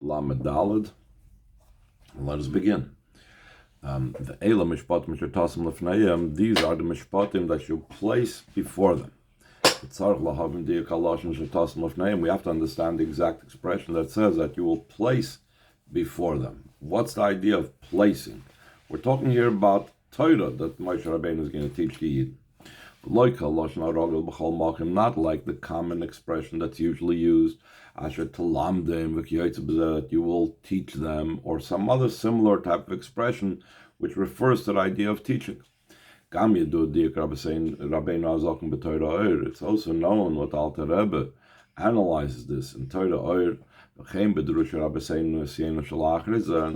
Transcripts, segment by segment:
Lamed Daled. Let us begin. Ve'ela המשפטים תשים לפניהם. These are the משפטים that you place before them. We have to understand the exact expression that says that you will place before them. What's the idea of placing? We're talking here about Torah that Moshe Rabbeinu is going to teach the Yidden. Not like the common expression that's usually used, that you will teach them, or some other similar type of expression which refers to the idea of teaching. It's also known what Alter Rebbe analyzes this in Torah Oyer, and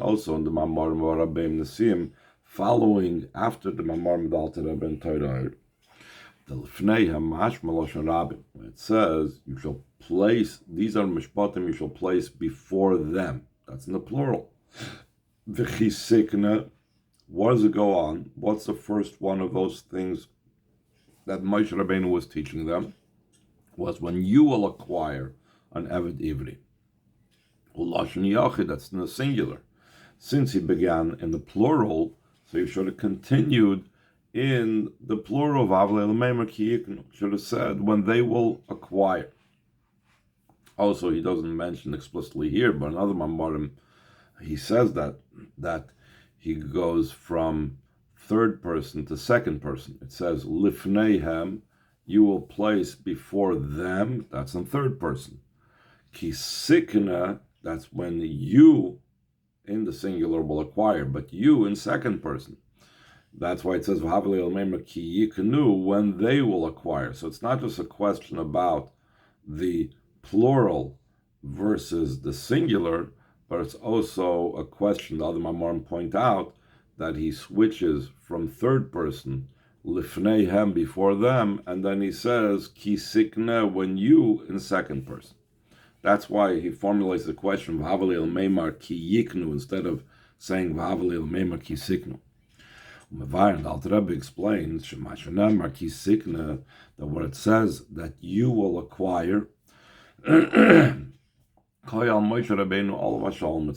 also in the Mamar Rabbeim Nesim, following after the Mamar Alter Rebbe in Torah Oyer. It says you shall place, these are mishpatim you shall place before them. That's in the plural. What does it go on? What's the first one of those things that Moshe Rabbeinu was teaching them? Was when you will acquire an Eved Ivri. That's in the singular. Since he began in the plural, so he should have continued in the plural of Avle should have said when they will acquire. Also, he doesn't mention explicitly here, but another Mamarim, he says that he goes from third person to second person. It says Lifneihem, you will place before them. That's in third person. Kisikna, that's when you in the singular will acquire, but you in second person. That's why it says when they will acquire. So it's not just a question about the plural versus the singular, but it's also a question, the other Mamorim point out, that he switches from third person, lifneihem, before them, and then he says kisikne, when you in second person. That's why he formulates the question instead of saying kisiknu. And Alter Rebbe explains that what it says that you will acquire, it's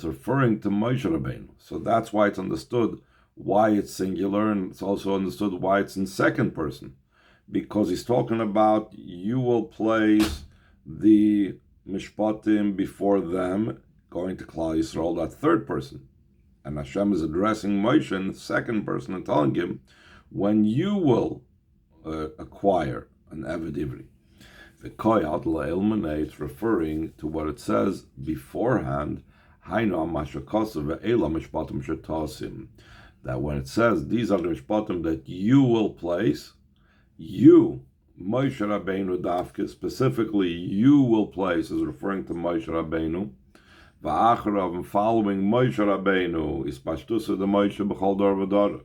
referring to Moshe Rabbeinu. So that's why it's understood why it's singular, and it's also understood why it's in second person, because he's talking about you will place the mishpatim before them, going to Klal Yisrael, that third person. And Hashem is addressing Moshe in the second person and telling him, when you will acquire an Eved Ivri. It's referring to what it says beforehand, that when it says, these are the mishpatim that you will place, you, Moshe Rabbeinu Dafke, specifically you will place, is referring to Moshe Rabbeinu. And following Moshe Rabbeinu is Pashtusa the Moshe B'chol Dor V'Dor.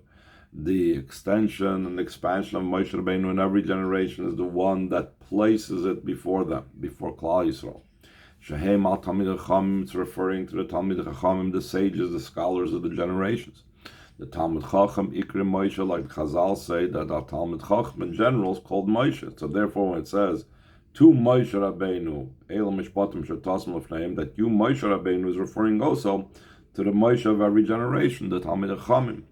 The extension and expansion of Moshe Rabbeinu in every generation is the one that places it before them, before Klal Yisrael. Shehem al Talmid Chachamim, it's referring to the Talmid Chachamim, the sages, the scholars of the generations. The Talmid Chacham Ikri Moshe, like Chazal say, that our Talmid Chacham in general is called Moshe. So therefore, when it says to Moshe Rabbeinu, Eila Mishpatim Tasim Lefneim, that you, Moshe Rabbeinu, is referring also to the Moshe of every generation, the Talmid Chachamim.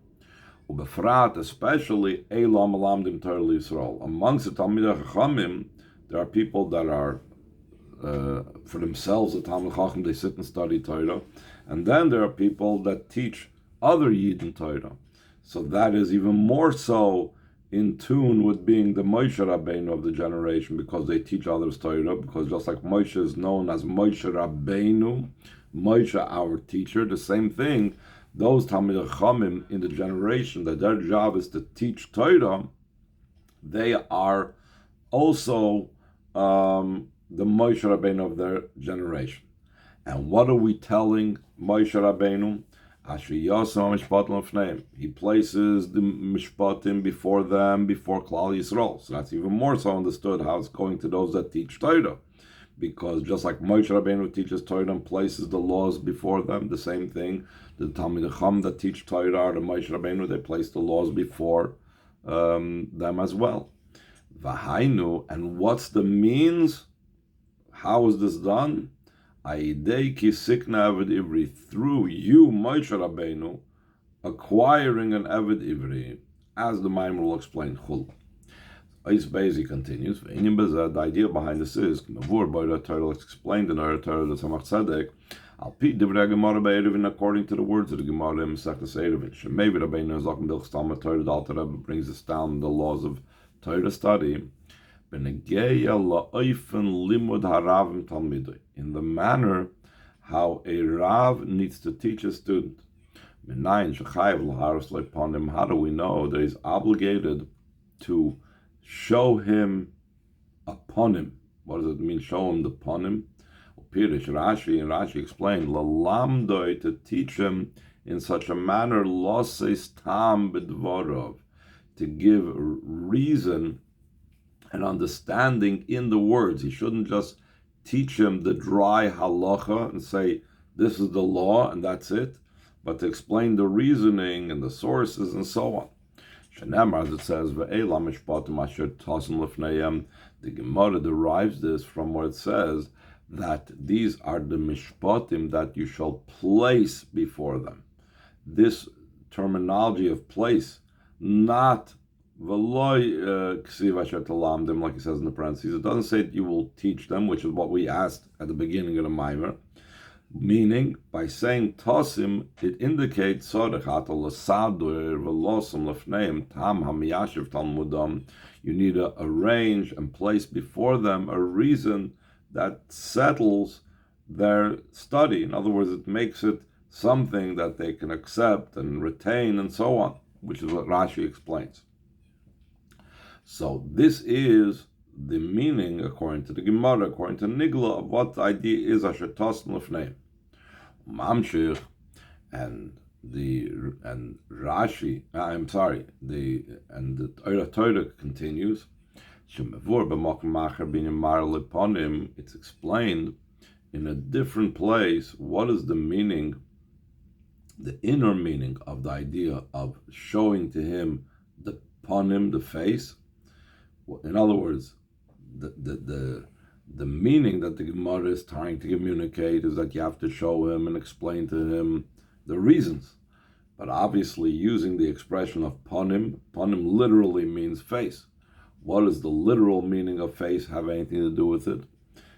Ubefrat, especially Eila Malamdim Torah Yisrael. Amongst the Talmid Chachamim, there are people that are for themselves the Talmid Chacham, they sit and study Torah, and then there are people that teach other Yidden Torah. So that is even more so in tune with being the Moshe Rabbeinu of the generation, because they teach others Torah, because just like Moshe is known as Moshe Rabbeinu, Moshe our teacher, the same thing, those Talmid Chachamim in the generation, that their job is to teach Torah, they are also the Moshe Rabbeinu of their generation. And what are we telling Moshe Rabbeinu? He places the mishpatim before them, before Klal Yisrael. So that's even more so understood how it's going to those that teach Torah. Because just like Moshe Rabbeinu teaches Torah and places the laws before them, the same thing, the Talmid Chacham that teach Torah, the Moshe Rabbeinu, they place the laws before them as well. Vahainu, and what's the means? How is this done? Aidei ki sikna Eved Ivri, through you, Moshe Rabbeinu, acquiring an Eved Ivri, as the Maimer will explain. Chul. Eis Bezi continues. The idea behind this is, it's explained in our Torah, the Tzemach Tzedek, Al-Pi Divrei Gemara Be'eruvin, according to the words of the Gemara in Masechtas Eruvin. Shemevi Rabbeinu Zokim Dilchus Talmud Torah, the Alter Rebbe brings us down the laws of Torah study. B'negeya la'oifen limud haravim talmidoi, in the manner how a Rav needs to teach a student. Menayin shechayev l'haros le'ponim, how do we know that he's obligated to show him upon him? What does it mean, show him the ponim? Pirish Rashi, and Rashi explained, Lalamdoi, to teach him in such a manner, Loses tam b'dvorov, to give reason and understanding in the words. He shouldn't just teach him the dry halacha and say, this is the law and that's it, but to explain the reasoning and the sources and so on. Shenemar, as it says, Ve'ela המשפטים asher תשים לפניהם, the Gemara derives this from what it says, that these are the mishpatim that you shall place before them. This terminology of place, not v'loi ksiv asher talamdim, like he says in the parentheses. It doesn't say that you will teach them, which is what we asked at the beginning of the Maimer. Meaning, by saying Tsim, it indicates you need to arrange and place before them a reason that settles their study. In other words, it makes it something that they can accept and retain and so on, which is what Rashi explains. So this is the meaning, according to the Gemara, according to Nigla, of what the idea is asher tasim lefneim. Mamshich and Rashi, the Torah continues. It's explained in a different place what is the meaning, the inner meaning of the idea of showing to him the panim, the face. In other words, the meaning that the Gemara is trying to communicate is that you have to show him and explain to him the reasons. But obviously using the expression of panim literally means face. What does the literal meaning of face have anything to do with it?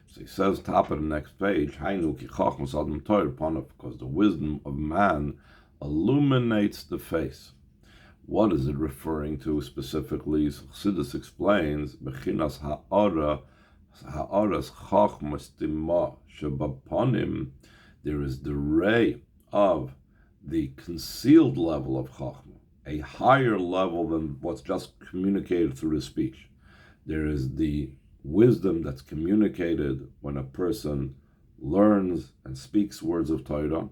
So he says, top of the next page, because the wisdom of man illuminates the face. What is it referring to specifically? Chassidus explains, Bechinas ha'aras chachmas tima shebaponim, there is the ray of the concealed level of chachma, a higher level than what's just communicated through the speech. There is the wisdom that's communicated when a person learns and speaks words of Torah,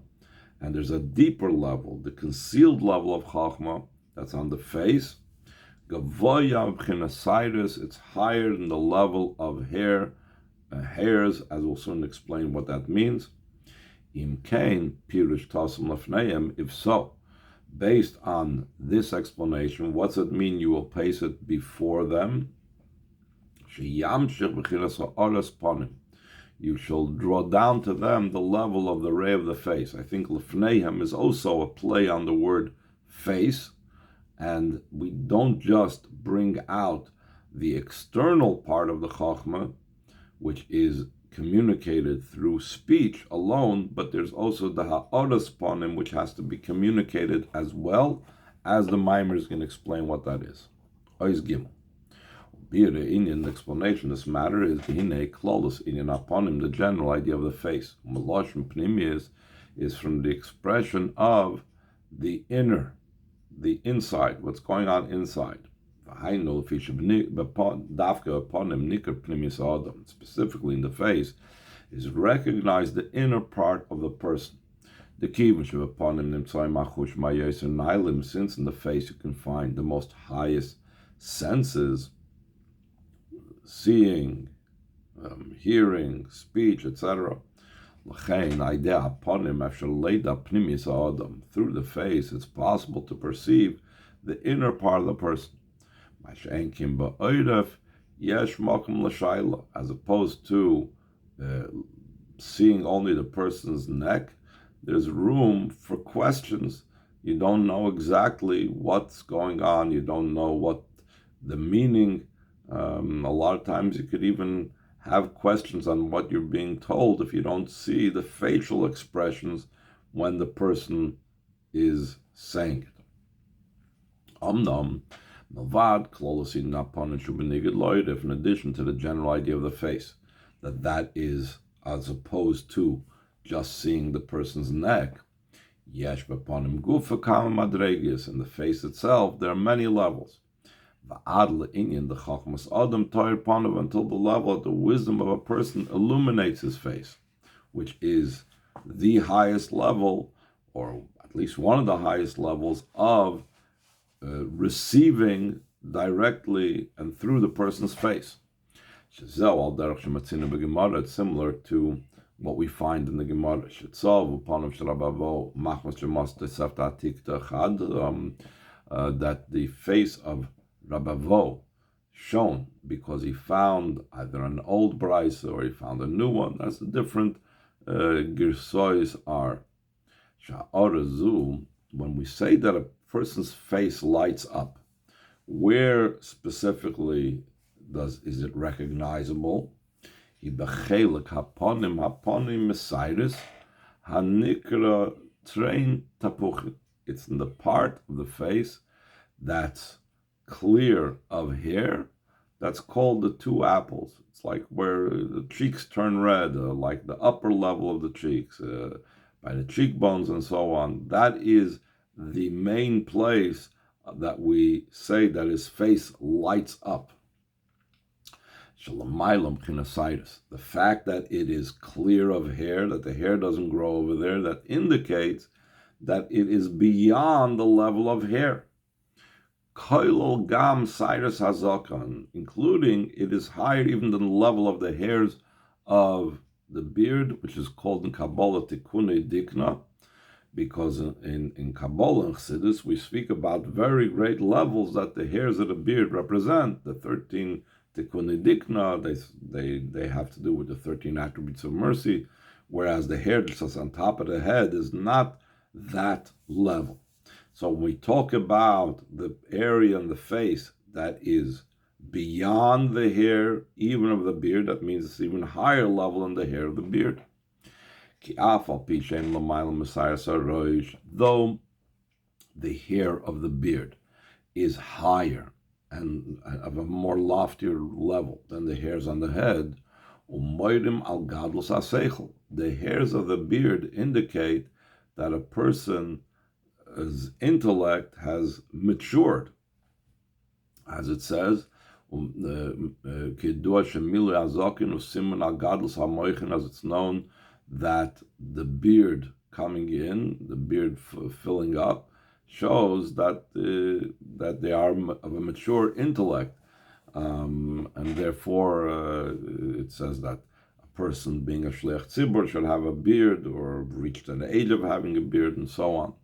and there's a deeper level, the concealed level of chachma, that's on the face. Gavoya b'chinasaitis, it's higher than the level of hairs, as we'll soon explain what that means. Im kain pirush tasim lefneim, if so, based on this explanation, what's it mean you will place it before them? Sheyamshich b'chinas ha'aras panim, you shall draw down to them the level of the ray of the face. I think lefneim is also a play on the word face, and we don't just bring out the external part of the chachma, which is communicated through speech alone, but there's also the ha'aras panim, which has to be communicated as well, as the Maimer is going to explain what that is. Ois Gimel. The explanation of this matter is Hine Klolus Inyan Aponim, the general idea of the face. Malashim Pnimius is from the expression of the inner, the inside, what's going on inside. Specifically in the face, is recognize the inner part of the person. The since in the face you can find the most highest senses, seeing, hearing, speech, etc. Through the face, it's possible to perceive the inner part of the person. As opposed to seeing only the person's neck, there's room for questions. You don't know exactly what's going on. You don't know what the meaning. A lot of times you could even have questions on what you're being told if you don't see the facial expressions when the person is saying it. If in addition to the general idea of the face, that is as opposed to just seeing the person's neck, yesh b'ponim gufa kama madregias, in the face itself there are many levels. V'ad le'inyan the chachmas adam toir panav, until the level of the wisdom of a person illuminates his face, which is the highest level, or at least one of the highest levels of receiving directly and through the person's face. It's similar to what we find in the Gemara. That the face of Rabavo shone because he found either an old brisa or he found a new one. That's the different girsois are. When we say that a person's face lights up, where specifically is it recognizable? It's in the part of the face that's clear of hair, that's called the two apples. It's like where the cheeks turn red, like the upper level of the cheeks, by the cheekbones and so on. That is the main place that we say that his face lights up. The fact that it is clear of hair, that the hair doesn't grow over there, that indicates that it is beyond the level of hair. Including it is higher even than the level of the hairs of the beard, which is called in Kabbalah Tikkune Dikna, because in Kabbalah and Chassidus we speak about very great levels that the hairs of the beard represent. The 13 Tikkune Dikna, they have to do with the 13 attributes of mercy, whereas the hair that's on top of the head is not that level. So when we talk about the area in the face that is beyond the hair, even of the beard, that means it's even higher level than the hair of the beard. Though the hair of the beard is higher and of a more loftier level than the hairs on the head, the hairs of the beard indicate that a person's intellect has matured. As it says, as it's known that the beard coming in, the beard filling up, shows that they are of a mature intellect, and therefore it says that a person being a shliach tzibur should have a beard or reached an age of having a beard, and so on.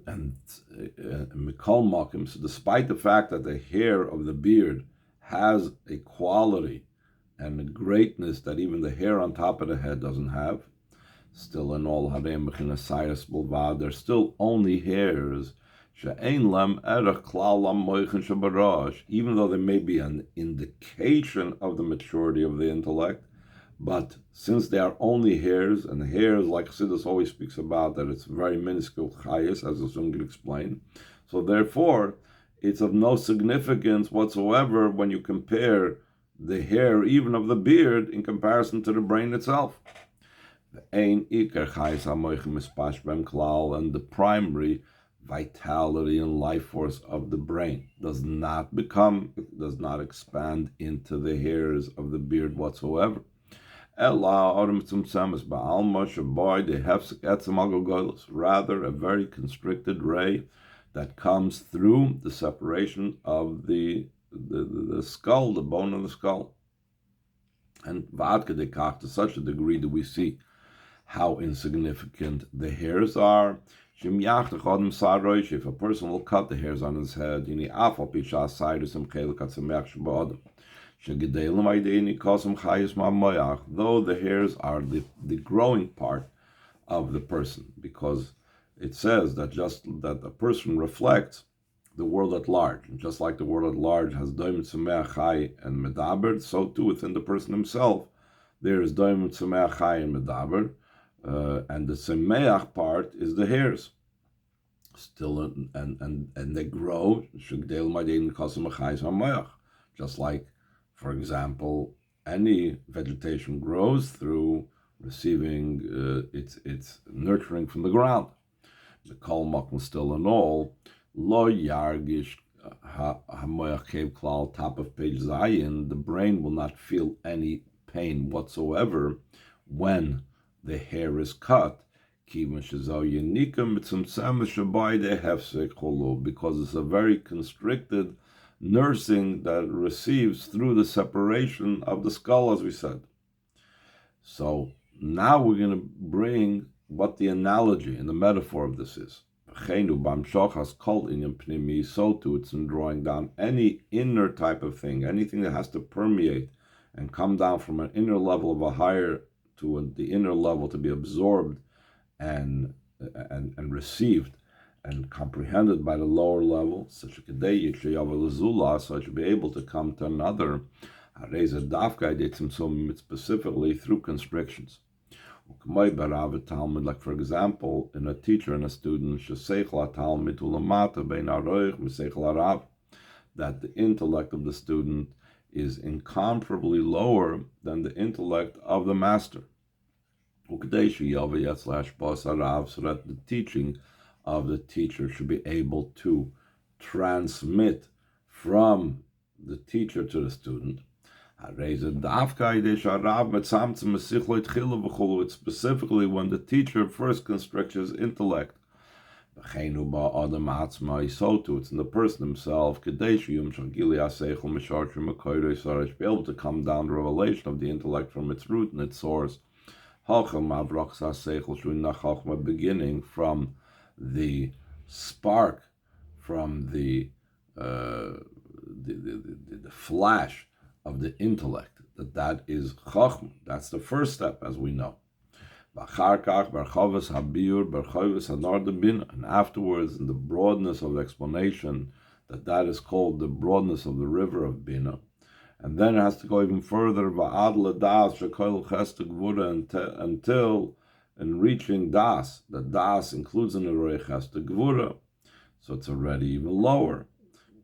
And Mikol Makim, so despite the fact that the hair of the beard has a quality and a greatness that even the hair on top of the head doesn't have, still in all there's still only hairs, even though there may be an indication of the maturity of the intellect. But since they are only hairs, and hairs, like Chassidus always speaks about, that it's very minuscule chayas, as the Zungir explained, so therefore it's of no significance whatsoever when you compare the hair, even of the beard, in comparison to the brain itself. And the primary vitality and life force of the brain does not expand into the hairs of the beard whatsoever. Rather, a very constricted ray that comes through the separation of the skull, the bone of the skull. And to such a degree do we see how insignificant the hairs are. If a person will cut the hairs on his head, Though the hairs are the growing part of the person, because it says that just that a person reflects the world at large. And just like the world at large has doim tzumeach chai and medaber, so too within the person himself there is doim tzumeach chai and medaber, and the tzumeach part is the hairs. Still, and they grow. Just like, for example, any vegetation grows through receiving its nurturing from the ground. The kol makom still and all, lo yargish hamoyach kev klal, top of page zayin, the brain will not feel any pain whatsoever when the hair is cut, because it's a very constricted nursing that receives through the separation of the skull, as we said. So now we're going to bring what the analogy and the metaphor of this is. So too, it's in drawing down any inner type of thing, anything that has to permeate and come down from an inner level of a higher to the inner level to be absorbed and received and comprehended by the lower level, such a kadei so I should be able to come to another. Specifically through constrictions. Like for example, in a teacher and a student, that the intellect of the student is incomparably lower than the intellect of the master. So that the teaching of the teacher should be able to transmit from the teacher to the student. It's specifically when the teacher first constricts his intellect. So too, it's in the person himself, to be able to come down the revelation of the intellect from its root and its source. Beginning from the spark, from the flash of the intellect, that is chachma. That's the first step, as we know. And afterwards, in the broadness of explanation, that is called the broadness of the river of Bina. And then it has to go even further, until in reaching das. The das includes in the roich chesed gvura, so it's already even lower.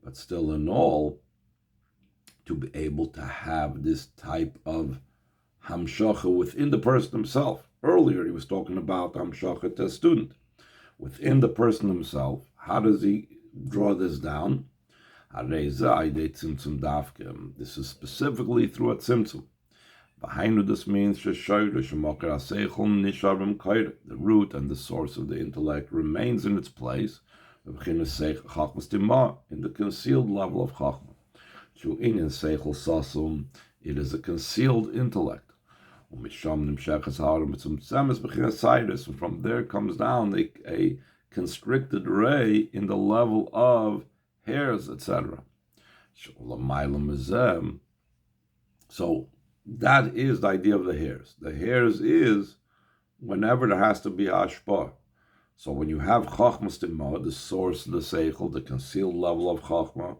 But still in all, to be able to have this type of hamshacha within the person himself. Earlier he was talking about hamshacha to a student. Within the person himself, how does he draw this down? This is specifically through a tzimtzum. This means the root and the source of the intellect remains in its place, in the concealed level of chachma. It is a concealed intellect. And from there comes down a constricted ray in the level of hairs, etc. So that is the idea of the hairs. The hairs is whenever there has to be hashpah. So when you have chachmas timah, the source of the seichel, the concealed level of chachma,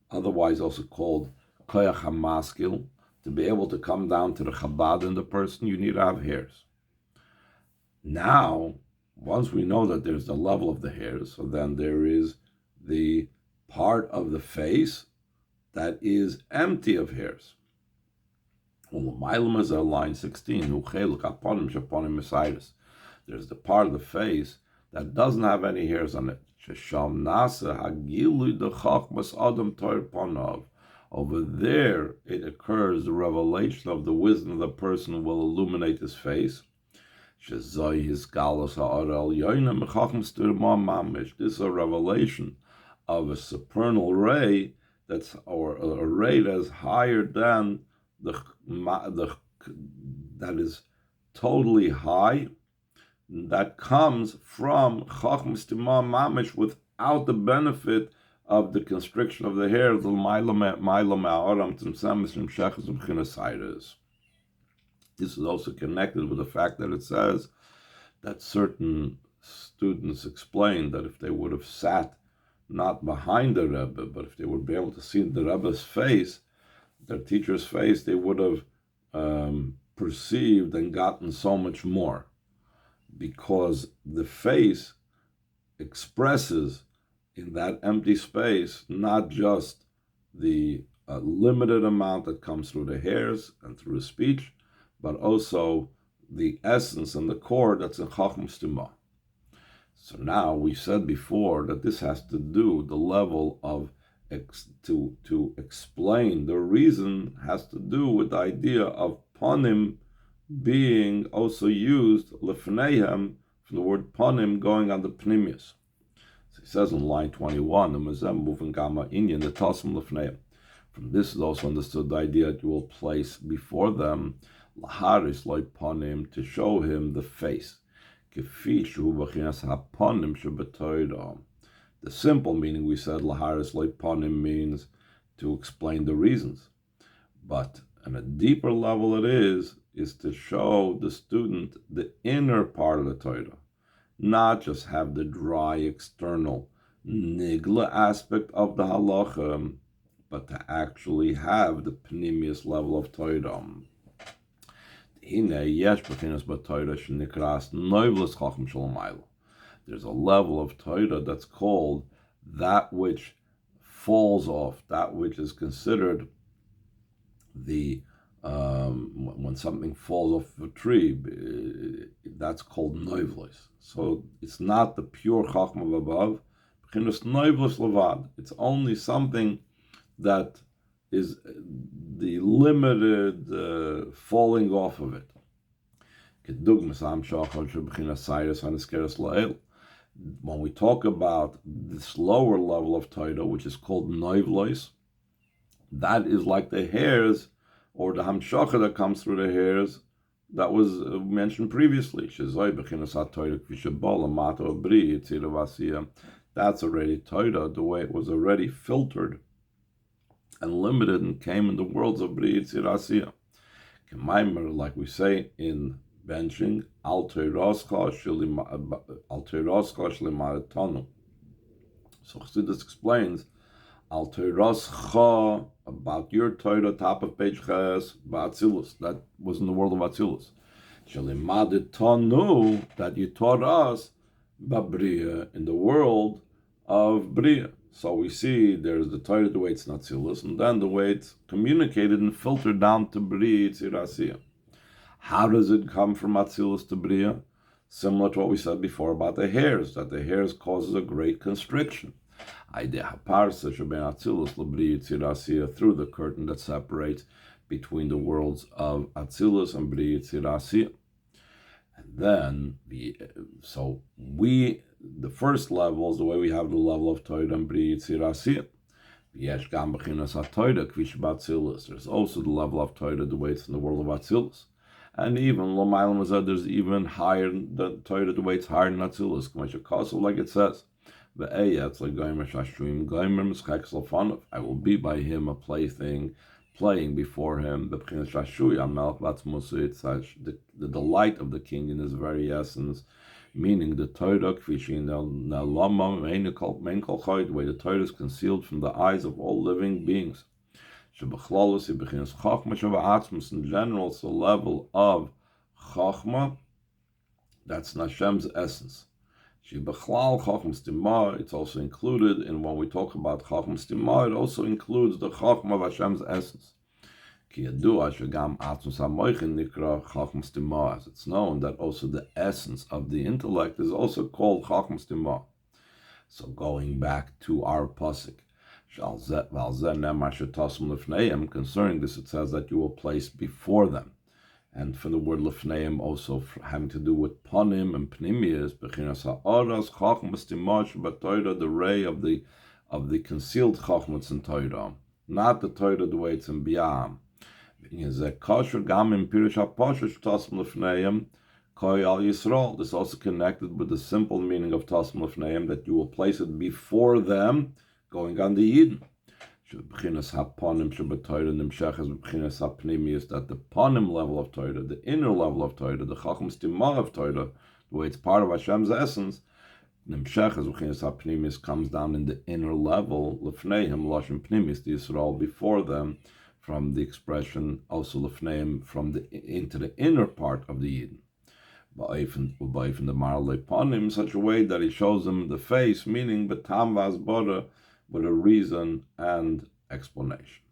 otherwise also called koyach hamaskil, to be able to come down to the chabad in the person, you need to have hairs. Now, once we know that there's the level of the hairs, so then there is the part of the face that is empty of hairs. Line 16. There's the part of the face that doesn't have any hairs on it. Over there, it occurs the revelation of the wisdom of the person will illuminate his face. This is a revelation of a supernal ray or a ray that's higher than that is totally high, that comes from chachmas timah mamish without the benefit of the constriction of the hair. This is also connected with the fact that it says that certain students explained that if they would have sat not behind the Rebbe, but if they would be able to see the Rebbe's face, their teacher's face, they would have perceived and gotten so much more, because the face expresses in that empty space not just the limited amount that comes through the hairs and through the speech, but also the essence and the core that's in Chacham Stima. So now we said before that this has to do the level of to explain the reason has to do with the idea of panim being also used lefnehem, from the word panim going on the pnimius. So he says in line 21, the Mazem moving gamma inyan the tasim lefnehem. From this is also understood the idea that you will place before them laharis like panim, to show him the face. The simple meaning we said laharis like panim means to explain the reasons, but on a deeper level it is to show the student the inner part of the Torah, not just have the dry external nigla aspect of the halacha, but to actually have the pnimius level of Torah. There's a level of Torah that's called that which falls off, that which is considered the when something falls off a tree, that's called noivlos. So it's not the pure chachma of above. It's only something that is the limited falling off of it. When we talk about this lower level of Torah, which is called noivlos, that is like the hairs, or the hamshacha that comes through the hairs, that was mentioned previously. That's already Torah, the way it was already filtered and limited and came in the worlds of Bri Yitzir Asiyah. Like we say in benching, Al Teiroscha Shlimaratanu. So Chassidus explains, Al Teiroscha, about your Torah, top of page Ches, Ba'atzilus. That was in the world of Atzilus. Shlimaratanu, that you taught us, Ba'briya, in the world of Bria. So we see there's the Torah, the way it's Natzilus, and then the way it's communicated and filtered down to Bria Yitzir Asiyah. How does it come from Atzilus to Bria? Similar to what we said before about the hairs, that the hairs causes a great constriction. Through the curtain that separates between the worlds of Atzilus and Bria Yitzir Asiyah. And then, the first level is the way we have the level of Torah and Bri Yitzir Asiyah. There's also the level of Torah, the way it's in the world of Atzilus. And even there's even higher than Torah, the way it's higher than Atzilus. Like it says, it's like I will be by him a plaything, playing before him. It's the delight of the king in his very essence, meaning the Torah, the way the Torah is concealed from the eyes of all living beings. In general, it's a level of Chachma, that's Hashem's essence. It's also included in when we talk about Chacham Stima, it also includes the Chachma of Hashem's essence. As it's known that also the essence of the intellect is also called Chacham Stima. So going back to our pasuk, concerning this, it says that you will place before them. And from the word lefneim, also having to do with panim and pnimius, the ray of the concealed chachmas in Torah, not the Torah the way it's in Biyam. This is also connected with the simple meaning of tasim lefneim, that you will place it before them, going on the Yidden. B'chinas haponim shebeTorah nimsheches b'chinas hapnimius, that the ponim level of Torah, the inner level of Torah, the chacham stimah of Torah, the way it's part of Hashem's essence, nimsheches b'chinas hapnimius, comes down in the inner level, לפניהם lashon pnimius, the Yisrael before them, from the expression also לפניהם, from the into the inner part of the Yidden. Ba'ofen the marle ponim, in such a way that he shows them the face, meaning betam v'asbara, with a reason and explanation.